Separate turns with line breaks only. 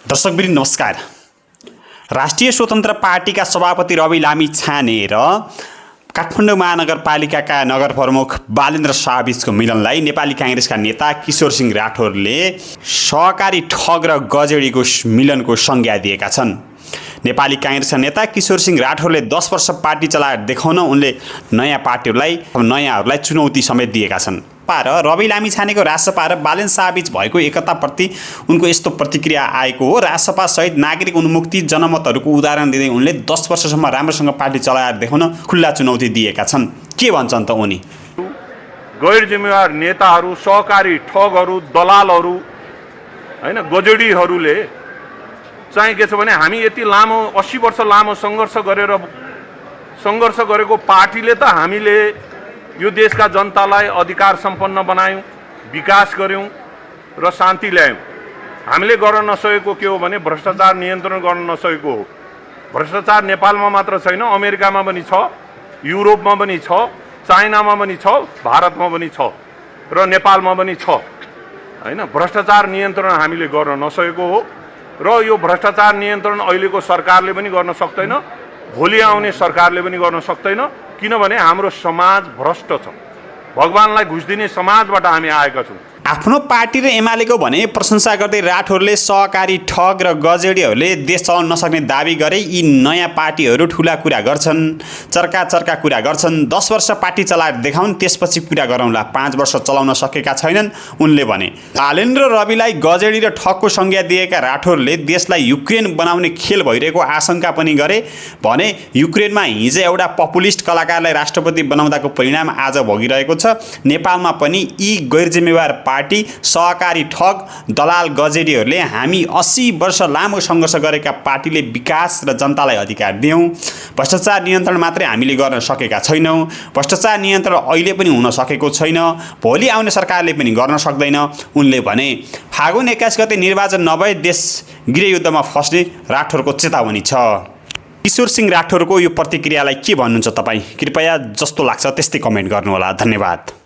दर्शकवृन्द नमस्कार। राष्ट्रिय स्वतन्त्र पार्टीका सभापति रवि लामिछाने र काठमाडौँ महानगरपालिकाका नगर प्रमुख बालेन्द्र शाहबीचको मिलनलाई नेपाली काङ्ग्रेसका नेता किशोर सिंह राठौरले सहकारी ठग र गजेडीको मिलनको संज्ञा दिएका छन्। नेपाली काङ्ग्रेसका नेता किशोर सिंह राठौरले 10 वर्ष पार्टी चलाएर देखाउन उनले नयाँहरूलाई चुनौती समेत दिएका छन्। रवि लामिछानेको राजसपा र बालेन्द्र शाहबीच भएको एकताप्रति उनको यस्तो प्रतिक्रिया आएको हो। राजसपा सहित नागरिक उन्मुक्ति जनमतहरूको उदाहरण दिँदै उनले 10 वर्षसम्म राम्रोसँग पार्टी चलाएर देखाउन खुल्ला चुनौती दिएका छन्। के भन्छन् त उनी?
गैर जिम्मेवार नेताहरू, सहकारी ठगहरू, दलालहरू हैन गजेडीहरूले चाहिँ के छ भने हामी यति लामो 80 वर्ष लामो सङ्घर्ष गरेको पार्टीले त हामीले यो देशका जनतालाई अधिकार सम्पन्न बनायौं, विकास गर्यौं र शान्ति ल्यायौं। हामीले गर्न नसकेको के हो भने भ्रष्टाचार नियन्त्रण गर्न नसकेको हो। भ्रष्टाचार नेपालमा मात्र छैन, अमेरिकामा पनि छ, युरोपमा पनि छ, चाइनामा पनि छ, भारतमा पनि छ र नेपालमा पनि छ। हैन, भ्रष्टाचार नियन्त्रण हामीले गर्न नसकेको हो र यो भ्रष्टाचार नियन्त्रण अहिलेको सरकारले पनि गर्न सक्दैन, भोलि आउने सरकारले पनि गर्न सक्दैन, किनभने हाम्रो समाज भ्रष्ट छ। भगवानलाई घुस दिने समाजबाट हामी आएका छौँ।
आफ्नो पार्टी र एमालेको भने प्रशंसा गर्दै राठौरले सहकारी ठग र गजेडीहरूले देश चलाउन नसक्ने दाबी गरे। यी नयाँ पार्टीहरू ठुला कुरा गर्छन्, चर्का कुरा गर्छन्। 10 वर्ष पार्टी चलाएर देखाउन्, त्यसपछि कुरा गरौँला। 5 वर्ष चलाउन सकेका छैनन् उनले भने। बालेन्द्र रविलाई गजेडी र ठगको संज्ञा दिएका राठौरले देशलाई युक्रेन बनाउने खेल भइरहेको आशंका पनि गरे। भने युक्रेनमा हिजो एउटा पपुलिस्ट कलाकारलाई राष्ट्रपति बनाउँदाको परिणाम आज भोगिरहेको छ। नेपालमा पनि यी गैर जिम्मेवार पार्टी, सहकारी ठग, दलाल गजेडीहरूले हामी 80 वर्ष लामो सङ्घर्ष गरेका पार्टीले विकास र जनतालाई अधिकार दियौँ, भ्रष्टाचार नियन्त्रण मात्रै हामीले गर्न सकेका छैनौँ, भ्रष्टाचार नियन्त्रण अहिले पनि हुन सकेको छैन, भोलि आउने सरकारले पनि गर्न सक्दैन उनले भने। फागुन 21 गते निर्वाचन नभए देश गृहयुद्धमा फस्ने राठौरको चेतावनी छ। किशोर सिंह राठौरको यो प्रतिक्रियालाई के भन्नुहुन्छ तपाईँ? कृपया जस्तो लाग्छ त्यस्तै कमेन्ट गर्नुहोला। धन्यवाद।